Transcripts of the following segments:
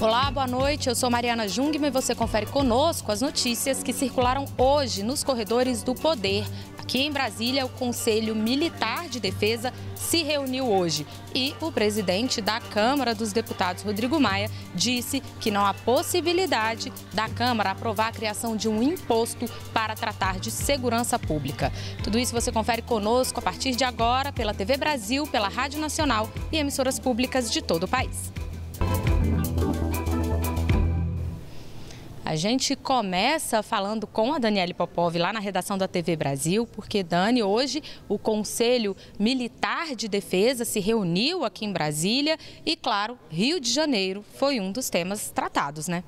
Olá, boa noite. Eu sou Mariana Jungmann e você confere conosco as notícias que circularam hoje nos corredores do poder. Aqui em Brasília, o Conselho Militar de Defesa se reuniu hoje e o presidente da Câmara dos Deputados, Rodrigo Maia, disse que não há possibilidade da Câmara aprovar a criação de um imposto para tratar de segurança pública. Tudo isso você confere conosco a partir de agora pela TV Brasil, pela Rádio Nacional e emissoras públicas de todo o país. A gente começa falando com a Daniele Popov lá na redação da TV Brasil, porque, Dani, hoje o Conselho Militar de Defesa se reuniu aqui em Brasília e, claro, Rio de Janeiro foi um dos temas tratados, né?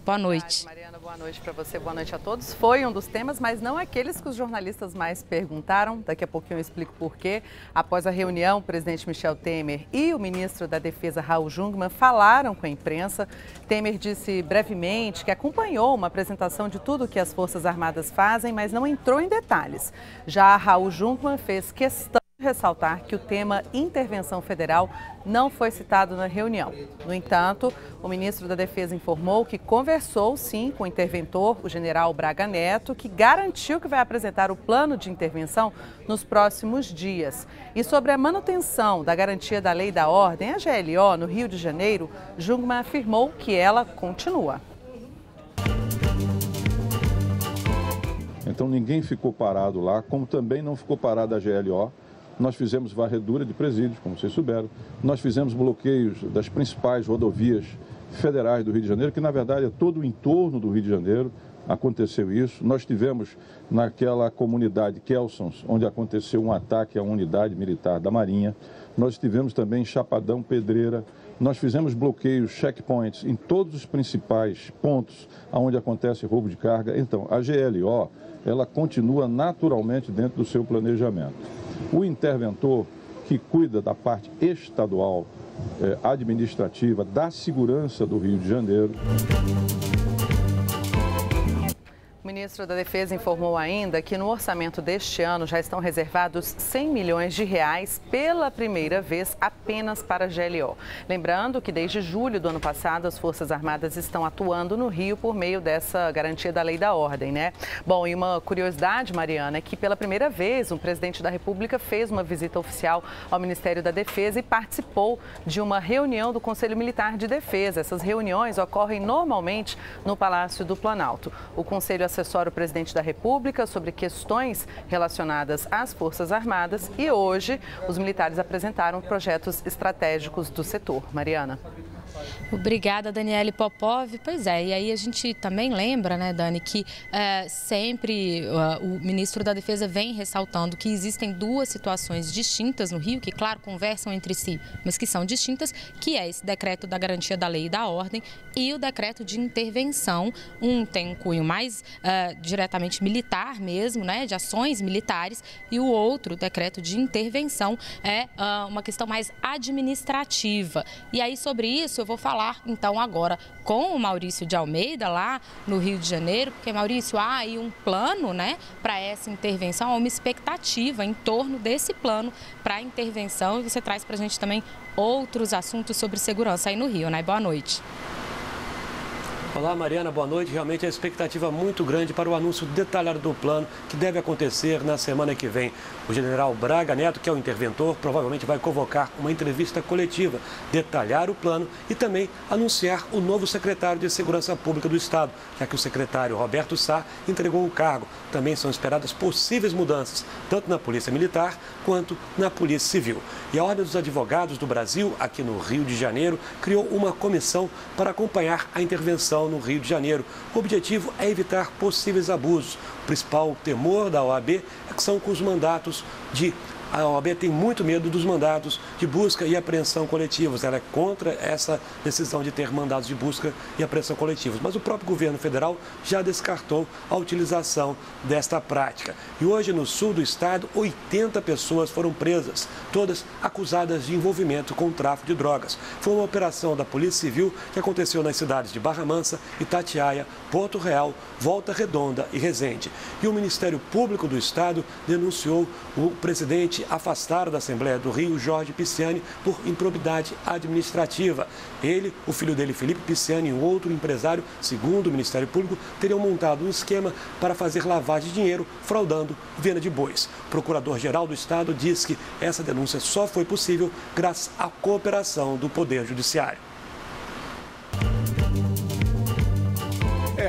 Boa noite. Mariana, boa noite para você, boa noite a todos. Foi um dos temas, mas não aqueles que os jornalistas mais perguntaram. Daqui a pouquinho eu explico por quê. Após a reunião, o presidente Michel Temer e o ministro da Defesa, Raul Jungmann, falaram com a imprensa. Temer disse brevemente que acompanhou uma apresentação de tudo que as Forças Armadas fazem, mas não entrou em detalhes. Já Raul Jungmann fez questão de ressaltar que o tema intervenção federal não foi citado na reunião. No entanto, o ministro da Defesa informou que conversou sim com o interventor, o general Braga Neto, que garantiu que vai apresentar o plano de intervenção nos próximos dias. E sobre a manutenção da garantia da lei e da ordem, a GLO, no Rio de Janeiro, Jungmann afirmou que ela continua. Então ninguém ficou parado lá, como também não ficou parada a GLO. Nós fizemos varredura de presídios, como vocês souberam. Nós fizemos bloqueios das principais rodovias federais do Rio de Janeiro, que na verdade é todo o entorno do Rio de Janeiro. Aconteceu isso. Nós tivemos naquela comunidade Kelsons, onde aconteceu um ataque à unidade militar da Marinha. Nós tivemos também em Chapadão, Pedreira. Nós fizemos bloqueios, checkpoints em todos os principais pontos onde acontece roubo de carga. Então, a GLO, ela continua naturalmente dentro do seu planejamento. O interventor que cuida da parte estadual, administrativa, da segurança do Rio de Janeiro. O ministro da Defesa informou ainda que no orçamento deste ano já estão reservados 100 milhões de reais pela primeira vez apenas para a GLO. Lembrando que desde julho do ano passado as Forças Armadas estão atuando no Rio por meio dessa garantia da lei e da ordem, né? Bom, e uma curiosidade, Mariana, é que pela primeira vez o presidente da República fez uma visita oficial ao Ministério da Defesa e participou de uma reunião do Conselho Militar de Defesa. Essas reuniões ocorrem normalmente no Palácio do Planalto. O Conselho assessora o presidente da República sobre questões relacionadas às Forças Armadas e hoje os militares apresentaram projetos estratégicos do setor. Mariana. Obrigada, Daniele Popov. Pois é, e aí a gente também lembra, né, Dani, que sempre o ministro da Defesa vem ressaltando que existem duas situações distintas no Rio, que, claro, conversam entre si, mas que são distintas, que é esse decreto da garantia da lei e da ordem e o decreto de intervenção. Um tem um cunho mais diretamente militar mesmo, né, de ações militares, e o outro, o decreto de intervenção, é uma questão mais administrativa. E aí, sobre isso, eu vou falar então agora com o Maurício de Almeida lá no Rio de Janeiro, porque, Maurício, há aí um plano, né, para essa intervenção, há uma expectativa em torno desse plano para a intervenção, e você traz para a gente também outros assuntos sobre segurança aí no Rio, né? Boa noite. Olá, Mariana, boa noite. Realmente a expectativa muito grande para o anúncio detalhado do plano que deve acontecer na semana que vem. O general Braga Neto, que é o interventor, provavelmente vai convocar uma entrevista coletiva, detalhar o plano e também anunciar o novo secretário de Segurança Pública do Estado, já que o secretário Roberto Sá entregou o cargo. Também são esperadas possíveis mudanças, tanto na Polícia Militar quanto na Polícia Civil. E a Ordem dos Advogados do Brasil, aqui no Rio de Janeiro, criou uma comissão para acompanhar a intervenção no Rio de Janeiro. O objetivo é evitar possíveis abusos. O principal temor da OAB é que são com os mandatos de... A OAB tem muito medo dos mandados de busca e apreensão coletivos. Ela é contra essa decisão de ter mandados de busca e apreensão coletivos. Mas o próprio governo federal já descartou a utilização desta prática. E hoje, no sul do estado, 80 pessoas foram presas, todas acusadas de envolvimento com o tráfico de drogas. Foi uma operação da Polícia Civil que aconteceu nas cidades de Barra Mansa, Itatiaia, Porto Real, Volta Redonda e Resende. E o Ministério Público do Estado denunciou o presidente presidente afastado da Assembleia do Rio, Jorge Pisciani, por improbidade administrativa. Ele, o filho dele, Felipe Pisciani, e um outro empresário, segundo o Ministério Público, teriam montado um esquema para fazer lavagem de dinheiro, fraudando venda de bois. O procurador-geral do Estado diz que essa denúncia só foi possível graças à cooperação do Poder Judiciário.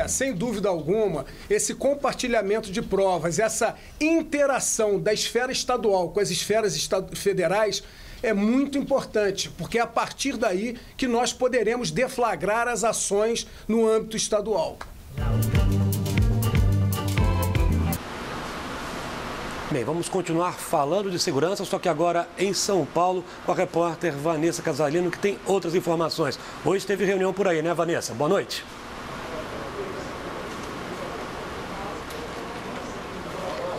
Sem dúvida alguma, esse compartilhamento de provas, essa interação da esfera estadual com as esferas federais é muito importante, porque é a partir daí que nós poderemos deflagrar as ações no âmbito estadual. Bem, vamos continuar falando de segurança, só que agora em São Paulo, com a repórter Vanessa Casalino, que tem outras informações. Hoje teve reunião por aí, né, Vanessa? Boa noite.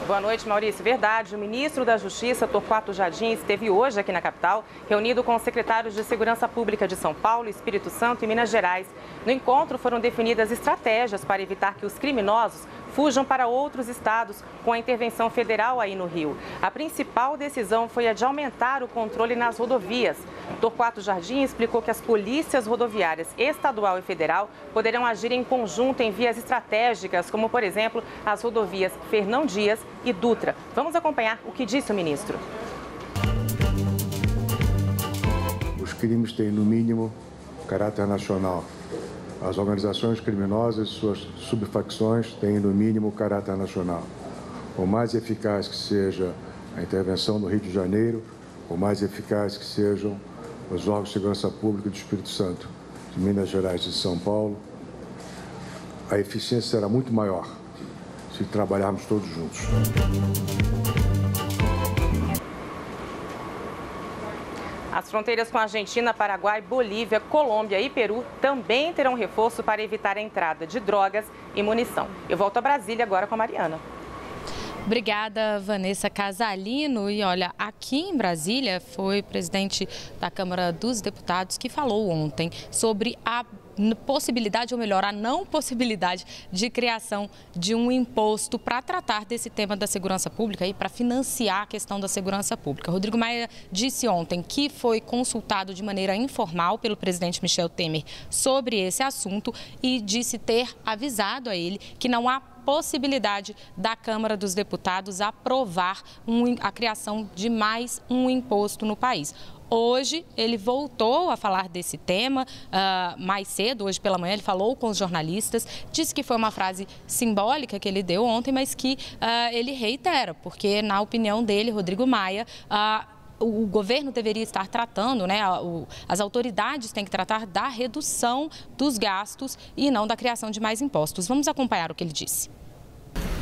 Boa noite, Maurício. Verdade, o ministro da Justiça, Torquato Jardim, esteve hoje aqui na capital, reunido com os secretários de Segurança Pública de São Paulo, Espírito Santo e Minas Gerais. No encontro foram definidas estratégias para evitar que os criminosos fujam para outros estados com a intervenção federal aí no Rio. A principal decisão foi a de aumentar o controle nas rodovias. Torquato Jardim explicou que as polícias rodoviárias estadual e federal poderão agir em conjunto em vias estratégicas, como, por exemplo, as rodovias Fernão Dias e Dutra. Vamos acompanhar o que disse o ministro. Os crimes têm, no mínimo, caráter nacional. As organizações criminosas e suas subfacções têm, no mínimo, caráter nacional. Por mais eficaz que seja a intervenção no Rio de Janeiro, por mais eficaz que sejam os órgãos de segurança pública do Espírito Santo, de Minas Gerais e de São Paulo, a eficiência será muito maior se trabalharmos todos juntos. As fronteiras com a Argentina, Paraguai, Bolívia, Colômbia e Peru também terão reforço para evitar a entrada de drogas e munição. Eu volto a Brasília agora com a Mariana. Obrigada, Vanessa Casalino. E olha, aqui em Brasília foi o presidente da Câmara dos Deputados que falou ontem sobre a possibilidade, ou melhor, a não possibilidade de criação de um imposto para tratar desse tema da segurança pública e para financiar a questão da segurança pública. Rodrigo Maia disse ontem que foi consultado de maneira informal pelo presidente Michel Temer sobre esse assunto e disse ter avisado a ele que não há possibilidade da Câmara dos Deputados aprovar a criação de mais um imposto no país. Hoje ele voltou a falar desse tema mais cedo, hoje pela manhã ele falou com os jornalistas, disse que foi uma frase simbólica que ele deu ontem, mas que ele reitera, porque na opinião dele, Rodrigo Maia, o governo deveria estar tratando, né, as autoridades têm que tratar da redução dos gastos e não da criação de mais impostos. Vamos acompanhar o que ele disse.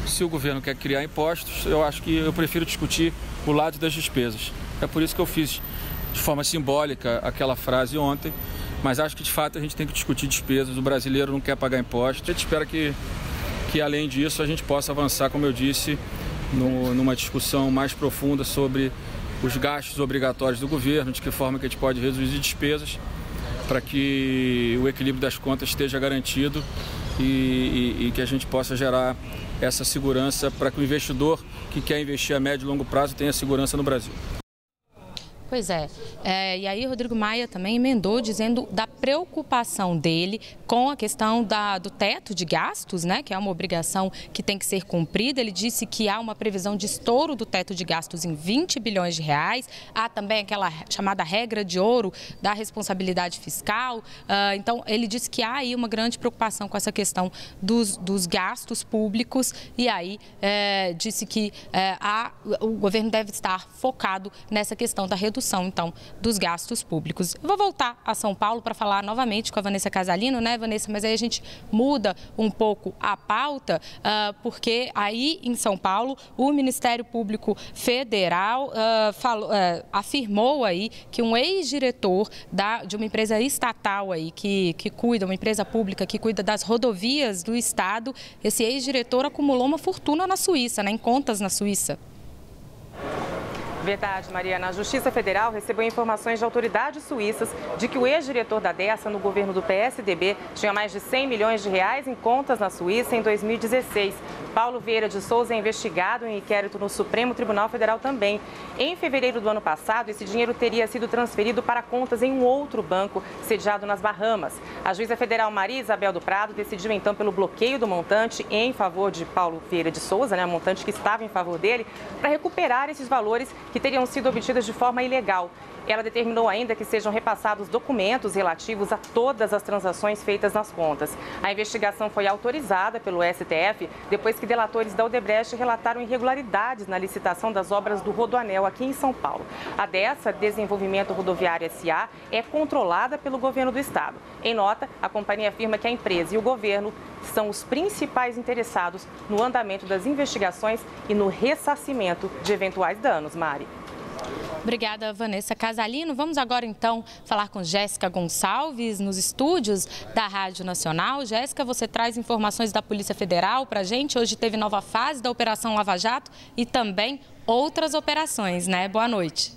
Se o governo quer criar impostos, eu acho que eu prefiro discutir o lado das despesas. É por isso que eu fiz de forma simbólica aquela frase ontem, mas acho que de fato a gente tem que discutir despesas. O brasileiro não quer pagar impostos. A gente espera que além disso a gente possa avançar, como eu disse, numa discussão mais profunda sobre os gastos obrigatórios do governo, de que forma que a gente pode reduzir despesas para que o equilíbrio das contas esteja garantido e que a gente possa gerar essa segurança para que o investidor que quer investir a médio e longo prazo tenha segurança no Brasil. Pois é. E aí Rodrigo Maia também emendou dizendo da preocupação dele com a questão do teto de gastos, né, que é uma obrigação que tem que ser cumprida. Ele disse que há uma previsão de estouro do teto de gastos em 20 bilhões de reais. Há também aquela chamada regra de ouro da responsabilidade fiscal. Então, ele disse que há aí uma grande preocupação com essa questão dos gastos públicos e aí disse que o governo deve estar focado nessa questão da redução, então, dos gastos públicos. Eu vou voltar a São Paulo para falar novamente com a Vanessa Casalino, né, Vanessa? Mas aí a gente muda um pouco a pauta, porque aí em São Paulo o Ministério Público Federal afirmou aí que um ex-diretor de uma empresa estatal aí que cuida, uma empresa pública que cuida das rodovias do estado, esse ex-diretor acumulou uma fortuna na Suíça, né, em contas na Suíça. Verdade, Mariana. A Justiça Federal recebeu informações de autoridades suíças de que o ex-diretor da Dessa no governo do PSDB tinha mais de 100 milhões de reais em contas na Suíça em 2016. Paulo Vieira de Souza é investigado em inquérito no Supremo Tribunal Federal também. Em fevereiro do ano passado, esse dinheiro teria sido transferido para contas em um outro banco sediado nas Bahamas. A juíza federal Maria Isabel do Prado decidiu então pelo bloqueio do montante em favor de Paulo Vieira de Souza, né, o montante que estava em favor dele, para recuperar esses valores que teriam sido obtidos de forma ilegal. Ela determinou ainda que sejam repassados documentos relativos a todas as transações feitas nas contas. A investigação foi autorizada pelo STF depois que delatores da Odebrecht relataram irregularidades na licitação das obras do Rodoanel aqui em São Paulo. A Dessa, Desenvolvimento Rodoviário S.A., é controlada pelo governo do estado. Em nota, a companhia afirma que a empresa e o governo são os principais interessados no andamento das investigações e no ressarcimento de eventuais danos. Mari. Obrigada, Vanessa Casalino. Vamos agora, então, falar com Jéssica Gonçalves, nos estúdios da Rádio Nacional. Jéssica, você traz informações da Polícia Federal para a gente. Hoje teve nova fase da Operação Lava Jato e também outras operações, né? Boa noite.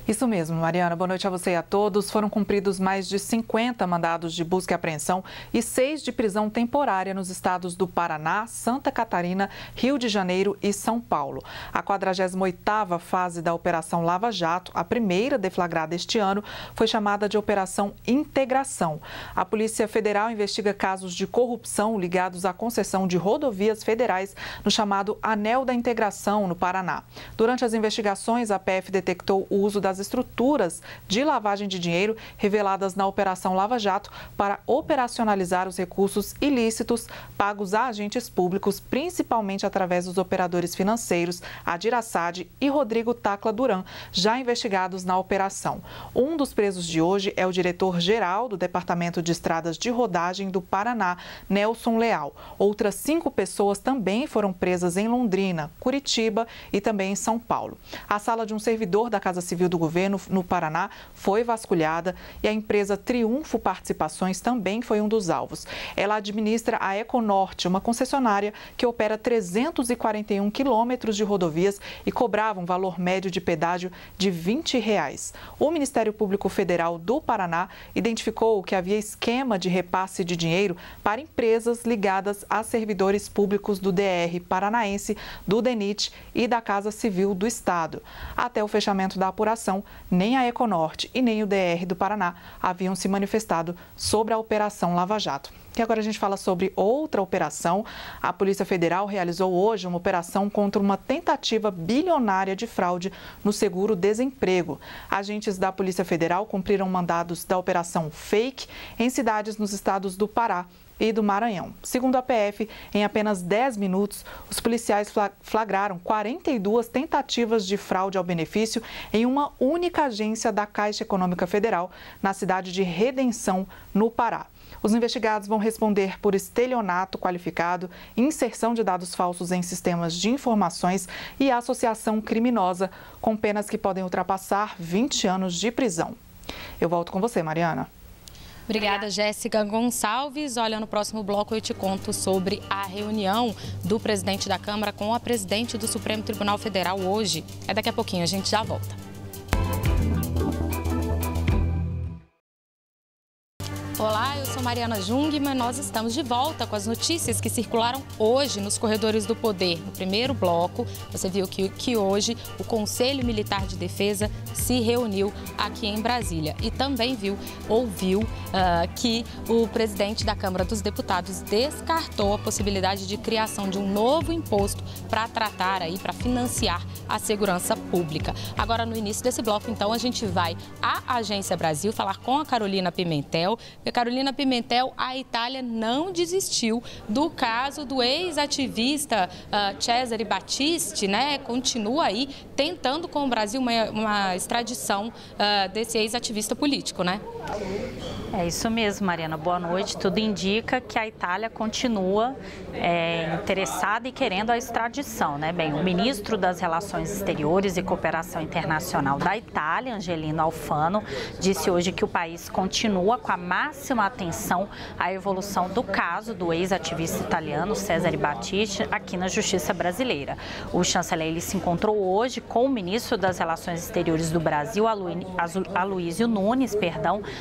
Isso mesmo, Mariana. Boa noite a você e a todos. Foram cumpridos mais de 50 mandados de busca e apreensão e 6 de prisão temporária nos estados do Paraná, Santa Catarina, Rio de Janeiro e São Paulo. A 48ª fase da Operação Lava Jato, a primeira deflagrada este ano, foi chamada de Operação Integração. A Polícia Federal investiga casos de corrupção ligados à concessão de rodovias federais no chamado Anel da Integração, no Paraná. Durante as investigações, a PF detectou o uso das estruturas de lavagem de dinheiro reveladas na Operação Lava Jato para operacionalizar os recursos ilícitos pagos a agentes públicos, principalmente através dos operadores financeiros Adir Assad e Rodrigo Tacla Duran, já investigados na operação. Um dos presos de hoje é o diretor-geral do Departamento de Estradas de Rodagem do Paraná, Nelson Leal. Outras 5 pessoas também foram presas em Londrina, Curitiba e também em São Paulo. A sala de um servidor da Casa Civil do governo no Paraná foi vasculhada e a empresa Triunfo Participações também foi um dos alvos. Ela administra a Econorte, uma concessionária que opera 341 quilômetros de rodovias e cobrava um valor médio de pedágio de R$ 20. O Ministério Público Federal do Paraná identificou que havia esquema de repasse de dinheiro para empresas ligadas a servidores públicos do DR paranaense, do DENIT e da Casa Civil do Estado. Até o fechamento da apuração, nem a Econorte e nem o DR do Paraná haviam se manifestado sobre a Operação Lava Jato. E agora a gente fala sobre outra operação. A Polícia Federal realizou hoje uma operação contra uma tentativa bilionária de fraude no seguro-desemprego. Agentes da Polícia Federal cumpriram mandados da Operação Fake em cidades nos estados do Pará e do Maranhão. Segundo a PF, em apenas 10 minutos, os policiais flagraram 42 tentativas de fraude ao benefício em uma única agência da Caixa Econômica Federal, na cidade de Redenção, no Pará. Os investigados vão responder por estelionato qualificado, inserção de dados falsos em sistemas de informações e associação criminosa, com penas que podem ultrapassar 20 anos de prisão. Eu volto com você, Mariana. Obrigada, Jéssica Gonçalves. Olha, no próximo bloco eu te conto sobre a reunião do presidente da Câmara com a presidente do Supremo Tribunal Federal hoje. É daqui a pouquinho, a gente já volta. Olá, eu sou Mariana Jungmann. Nós estamos de volta com as notícias que circularam hoje nos corredores do poder. No primeiro bloco, você viu que hoje o Conselho Militar de Defesa se reuniu aqui em Brasília e também ouviu que o presidente da Câmara dos Deputados descartou a possibilidade de criação de um novo imposto para tratar aí, para financiar a segurança pública. Agora, no início desse bloco, então, a gente vai à Agência Brasil falar com a Carolina Pimentel. Carolina Pimentel, a Itália não desistiu do caso do ex-ativista Cesare Battisti, né? Continua aí tentando com o Brasil uma extradição desse ex-ativista político, né? É isso mesmo, Mariana. Boa noite. Tudo indica que a Itália continua interessada e querendo a extradição, né? Bem, o ministro das Relações Exteriores e Cooperação Internacional da Itália, Angelino Alfano, disse hoje que o país continua com a máxima atenção à evolução do caso do ex-ativista italiano Cesare Battisti aqui na Justiça brasileira. O chanceler ele se encontrou hoje com o ministro das Relações Exteriores do Brasil, Aloysio Nunes,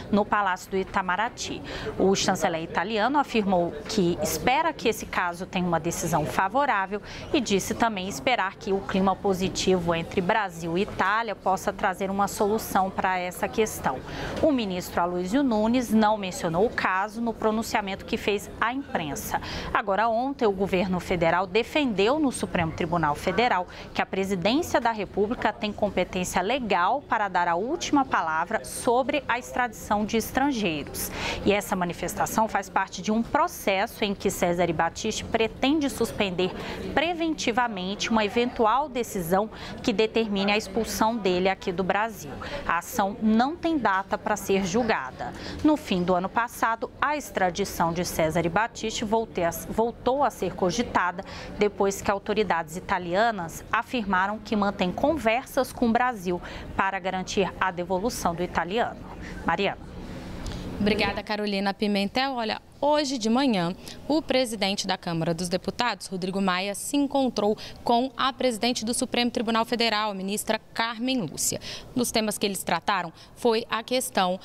no Palácio do Itamaraty. O chanceler italiano afirmou que espera que esse caso tenha uma decisão favorável e disse também esperar que o clima positivo entre Brasil e Itália possa trazer uma solução para essa questão. O ministro Aloysio Nunes não mencionou o caso no pronunciamento que fez à imprensa. Agora, ontem, o governo federal defendeu no Supremo Tribunal Federal que a presidência da República tem competência legal para dar a última palavra sobre a extradição de estrangeiros. E essa manifestação faz parte de um processo em que Cesare Battisti pretende suspender preventivamente uma eventual decisão que determine a expulsão dele aqui do Brasil. A ação não tem data para ser julgada. No fim do ano passado, a extradição de Cesare Battisti voltou a ser cogitada depois que autoridades italianas afirmaram que mantêm conversas com o Brasil para garantir a devolução do italiano. Mariana. Obrigada, Carolina Pimentel. Olha, hoje de manhã, o presidente da Câmara dos Deputados, Rodrigo Maia, se encontrou com a presidente do Supremo Tribunal Federal, a ministra Carmen Lúcia. Um dos temas que eles trataram foi a questão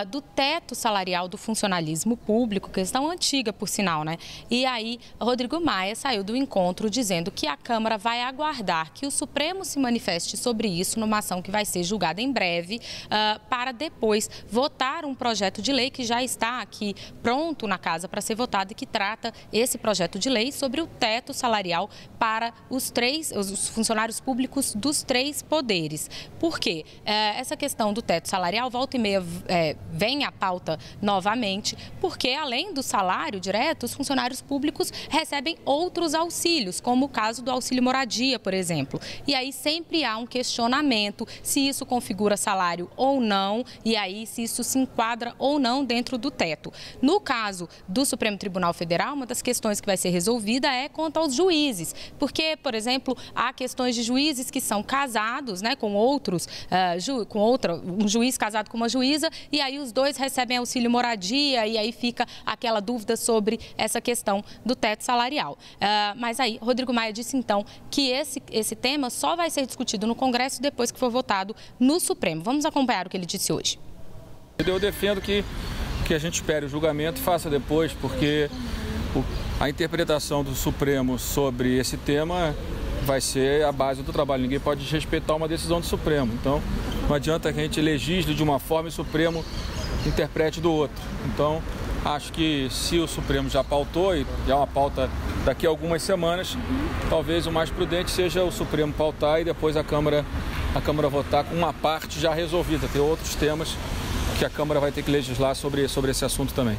do teto salarial do funcionalismo público, questão antiga, por sinal, né? E aí, Rodrigo Maia saiu do encontro dizendo que a Câmara vai aguardar que o Supremo se manifeste sobre isso numa ação que vai ser julgada em breve, para depois votar um projeto de lei que já está aqui pronto na Casa para ser votado e que trata esse projeto de lei sobre o teto salarial para os funcionários públicos dos 3 poderes. Por quê? Essa questão do teto salarial, volta e meia, vem à pauta novamente, porque além do salário direto, os funcionários públicos recebem outros auxílios, como o caso do auxílio moradia, por exemplo. E aí sempre há um questionamento se isso configura salário ou não, e aí se isso se enquadra ou não dentro do teto. No caso do Supremo Tribunal Federal, uma das questões que vai ser resolvida é quanto aos juízes, porque, por exemplo, há questões de juízes que são casados, né, com outros, um juiz casado com uma juíza, e aí os dois recebem auxílio moradia, e aí fica aquela dúvida sobre essa questão do teto salarial. Mas aí, Rodrigo Maia disse, então, que esse tema só vai ser discutido no Congresso depois que for votado no Supremo. Vamos acompanhar o que ele disse hoje. Eu defendo que a gente espere o julgamento e faça depois, porque a interpretação do Supremo sobre esse tema vai ser a base do trabalho. Ninguém pode desrespeitar uma decisão do Supremo. Então, não adianta que a gente legisle de uma forma e o Supremo interprete do outro. Então, acho que se o Supremo já pautou, e é uma pauta daqui a algumas semanas, talvez o mais prudente seja o Supremo pautar e depois a Câmara votar com uma parte já resolvida. Tem outros temas que a Câmara vai ter que legislar sobre esse assunto também.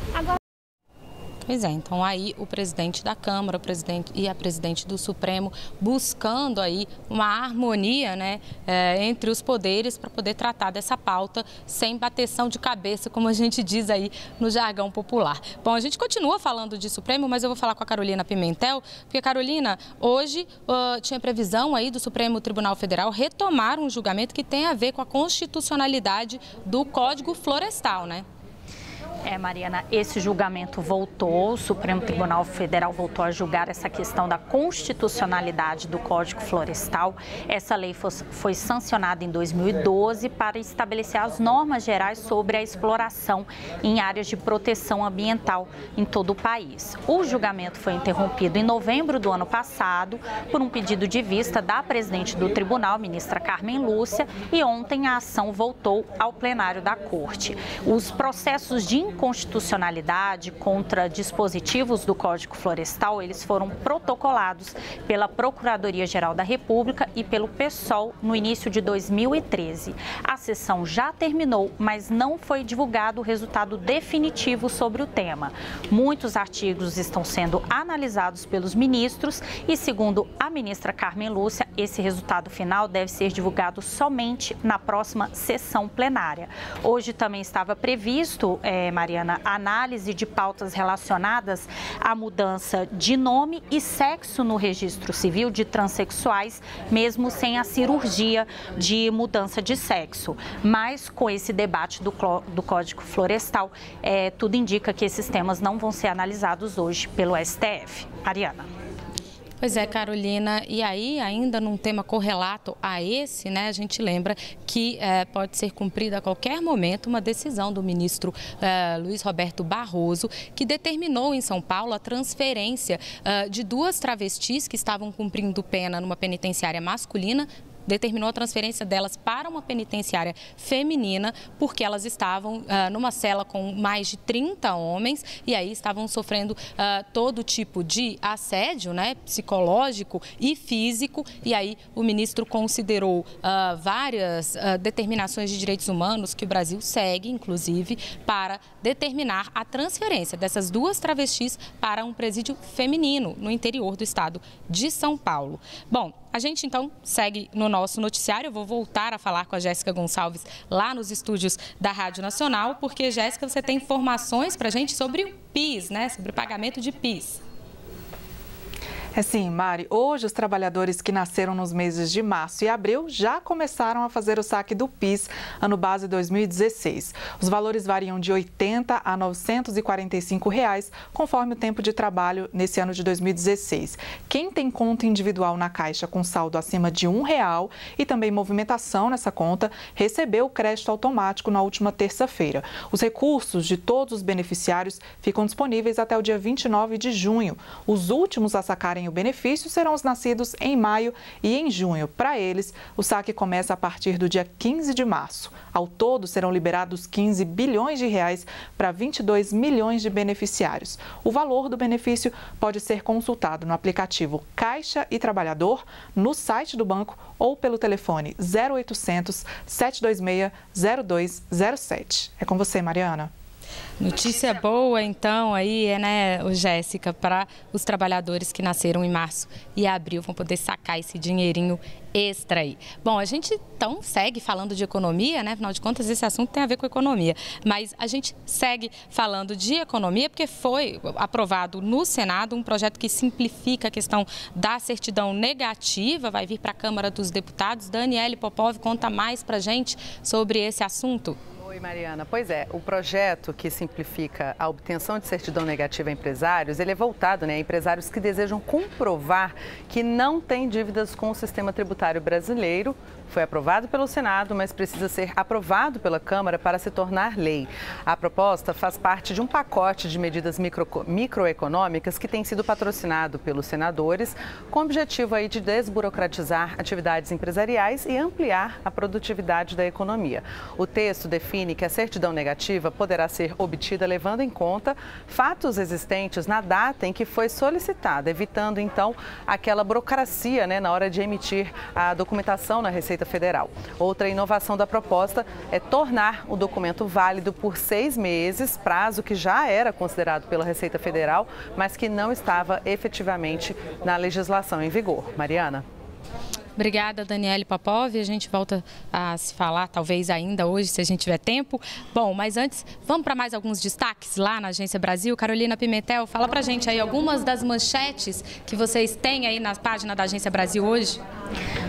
Pois é, então aí o presidente da Câmara, o presidente e a presidente do Supremo buscando aí uma harmonia, né, entre os poderes para poder tratar dessa pauta sem bateção de cabeça, como a gente diz aí no jargão popular. Bom, a gente continua falando de Supremo, mas eu vou falar com a Carolina Pimentel, porque, Carolina, hoje tinha previsão aí do Supremo Tribunal Federal retomar um julgamento que tem a ver com a constitucionalidade do Código Florestal, né? Mariana, esse julgamento voltou, o Supremo Tribunal Federal voltou a julgar essa questão da constitucionalidade do Código Florestal. Essa lei foi sancionada em 2012 para estabelecer as normas gerais sobre a exploração em áreas de proteção ambiental em todo o país. O julgamento foi interrompido em novembro do ano passado por um pedido de vista da presidente do tribunal, ministra Carmen Lúcia, e ontem a ação voltou ao plenário da Corte. Os processos de inconstitucionalidade contra dispositivos do Código Florestal, eles foram protocolados pela Procuradoria-Geral da República e pelo PSOL no início de 2013. A sessão já terminou, mas não foi divulgado o resultado definitivo sobre o tema. Muitos artigos estão sendo analisados pelos ministros e, segundo a ministra Carmen Lúcia, esse resultado final deve ser divulgado somente na próxima sessão plenária. Hoje também estava previsto, Mariana, análise de pautas relacionadas à mudança de nome e sexo no registro civil de transexuais, mesmo sem a cirurgia de mudança de sexo. Mas com esse debate do Código Florestal, tudo indica que esses temas não vão ser analisados hoje pelo STF. Mariana. Pois é, Carolina, e aí ainda num tema correlato a esse, né, a gente lembra que pode ser cumprida a qualquer momento uma decisão do ministro Luiz Roberto Barroso, que determinou em São Paulo a transferência de 2 travestis que estavam cumprindo pena numa penitenciária masculina, determinou a transferência delas para uma penitenciária feminina, porque elas estavam numa cela com mais de 30 homens e aí estavam sofrendo todo tipo de assédio, né, psicológico e físico. E aí o ministro considerou várias determinações de direitos humanos que o Brasil segue, inclusive, para determinar a transferência dessas 2 travestis para um presídio feminino no interior do estado de São Paulo. Bom, a gente então segue no nosso noticiário. Eu vou voltar a falar com a Jéssica Gonçalves lá nos estúdios da Rádio Nacional, porque, Jéssica, você tem informações para a gente sobre o PIS, né? Sobre o pagamento de PIS. Sim, Mari. Hoje, os trabalhadores que nasceram nos meses de março e abril já começaram a fazer o saque do PIS, ano base 2016. Os valores variam de R$ 80 a R$ 945, conforme o tempo de trabalho nesse ano de 2016. Quem tem conta individual na Caixa com saldo acima de R$ 1 e também movimentação nessa conta, recebeu o crédito automático na última terça-feira. Os recursos de todos os beneficiários ficam disponíveis até o dia 29 de junho. Os últimos a sacarem o benefício serão os nascidos em maio e em junho. Para eles, o saque começa a partir do dia 15 de março. Ao todo, serão liberados 15 bilhões de reais para 22 milhões de beneficiários. O valor do benefício pode ser consultado no aplicativo Caixa e Trabalhador, no site do banco ou pelo telefone 0800 726 0207. É com você, Mariana. Notícia boa, então, aí, né, Jéssica, para os trabalhadores que nasceram em março e abril, vão poder sacar esse dinheirinho extra aí. Bom, a gente então segue falando de economia, né? Afinal de contas, esse assunto tem a ver com economia. Mas a gente segue falando de economia porque foi aprovado no Senado um projeto que simplifica a questão da certidão negativa. Vai vir para a Câmara dos Deputados. Daniele Popov conta mais para a gente sobre esse assunto. Oi, Mariana. Pois é, o projeto que simplifica a obtenção de certidão negativa a empresários, ele é voltado, né, a empresários que desejam comprovar que não têm dívidas com o sistema tributário brasileiro. Foi aprovado pelo Senado, mas precisa ser aprovado pela Câmara para se tornar lei. A proposta faz parte de um pacote de medidas microeconômicas que tem sido patrocinado pelos senadores, com o objetivo aí de desburocratizar atividades empresariais e ampliar a produtividade da economia. O texto define que a certidão negativa poderá ser obtida levando em conta fatos existentes na data em que foi solicitada, evitando então aquela burocracia, né, na hora de emitir a documentação na Receita Federal. Outra inovação da proposta é tornar o documento válido por 6 meses, prazo que já era considerado pela Receita Federal, mas que não estava efetivamente na legislação em vigor. Mariana. Obrigada, Daniele Popov. A gente volta a se falar, talvez ainda hoje, se a gente tiver tempo. Bom, mas antes, vamos para mais alguns destaques lá na Agência Brasil. Carolina Pimentel, fala para a gente aí algumas das manchetes que vocês têm aí na página da Agência Brasil hoje.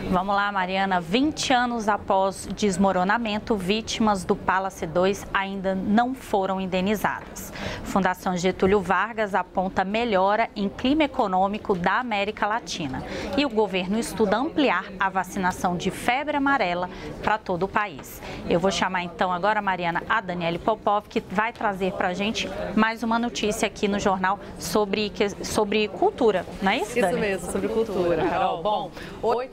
Vamos lá, Mariana. 20 anos após desmoronamento, vítimas do Palace 2 ainda não foram indenizadas. Fundação Getúlio Vargas aponta melhora em clima econômico da América Latina. E o governo estuda ampliar a vacinação de febre amarela para todo o país. Eu vou chamar então agora, Mariana, a Daniele Popov, que vai trazer para a gente mais uma notícia aqui no jornal sobre cultura, não é isso, Dani? Isso mesmo, sobre cultura, Carol. Bom,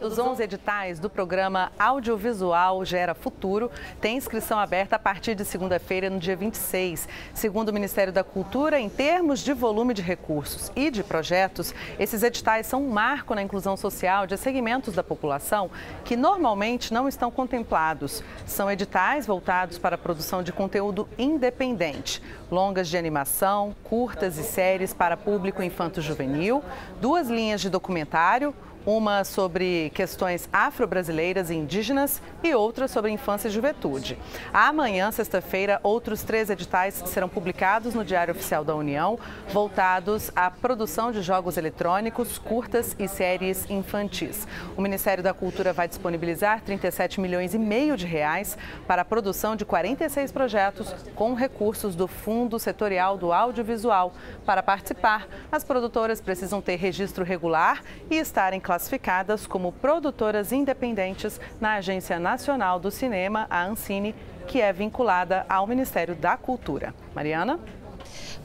os 11 editais do programa Audiovisual Gera Futuro têm inscrição aberta a partir de segunda-feira, no dia 26. Segundo o Ministério da Cultura, em termos de volume de recursos e de projetos, esses editais são um marco na inclusão social de segmentos da população que normalmente não estão contemplados. São editais voltados para a produção de conteúdo independente, longas de animação, curtas e séries para público infanto-juvenil, 2 linhas de documentário, uma sobre questões afro-brasileiras e indígenas e outra sobre infância e juventude. Amanhã, sexta-feira, outros 3 editais serão publicados no Diário Oficial da União, voltados à produção de jogos eletrônicos, curtas e séries infantis. O Ministério da Cultura vai disponibilizar 37,5 milhões de reais para a produção de 46 projetos com recursos do Fundo Setorial do Audiovisual. Para participar, as produtoras precisam ter registro regular e estarem classificadas como produtoras independentes na Agência Nacional do Cinema, a Ancine, que é vinculada ao Ministério da Cultura. Mariana?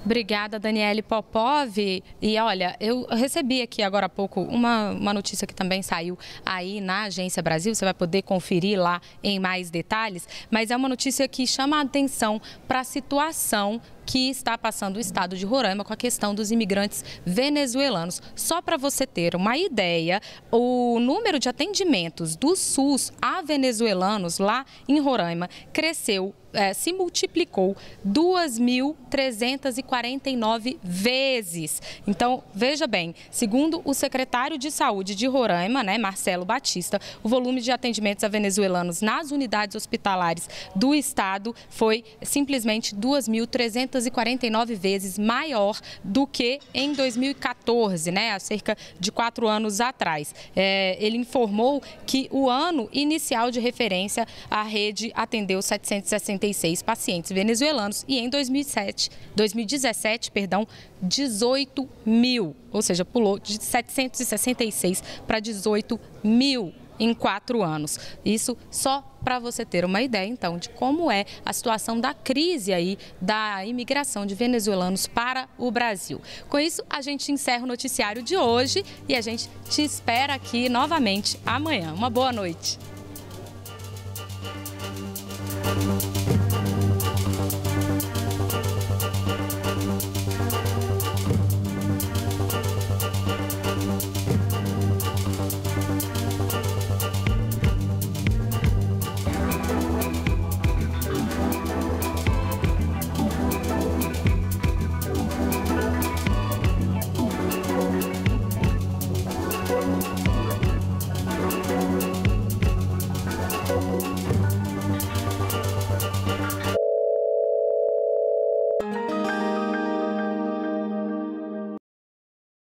Obrigada, Daniele Popov. E olha, eu recebi aqui agora há pouco uma notícia que também saiu aí na Agência Brasil, você vai poder conferir lá em mais detalhes, mas é uma notícia que chama a atenção para a situação que está passando o estado de Roraima com a questão dos imigrantes venezuelanos. Só para você ter uma ideia, o número de atendimentos do SUS a venezuelanos lá em Roraima cresceu, se multiplicou 2.349 vezes. Então, veja bem, segundo o secretário de Saúde de Roraima, Marcelo Batista, o volume de atendimentos a venezuelanos nas unidades hospitalares do estado foi simplesmente 2.349 vezes maior do que em 2014, há cerca de 4 anos atrás. Ele informou que o ano inicial de referência, a rede atendeu 766 pacientes venezuelanos e em 2017, 18 mil, ou seja, pulou de 766 para 18 mil em 4 anos. Isso só para você ter uma ideia, então, de como é a situação da crise aí da imigração de venezuelanos para o Brasil. Com isso, a gente encerra o noticiário de hoje e a gente te espera aqui novamente amanhã. Uma boa noite.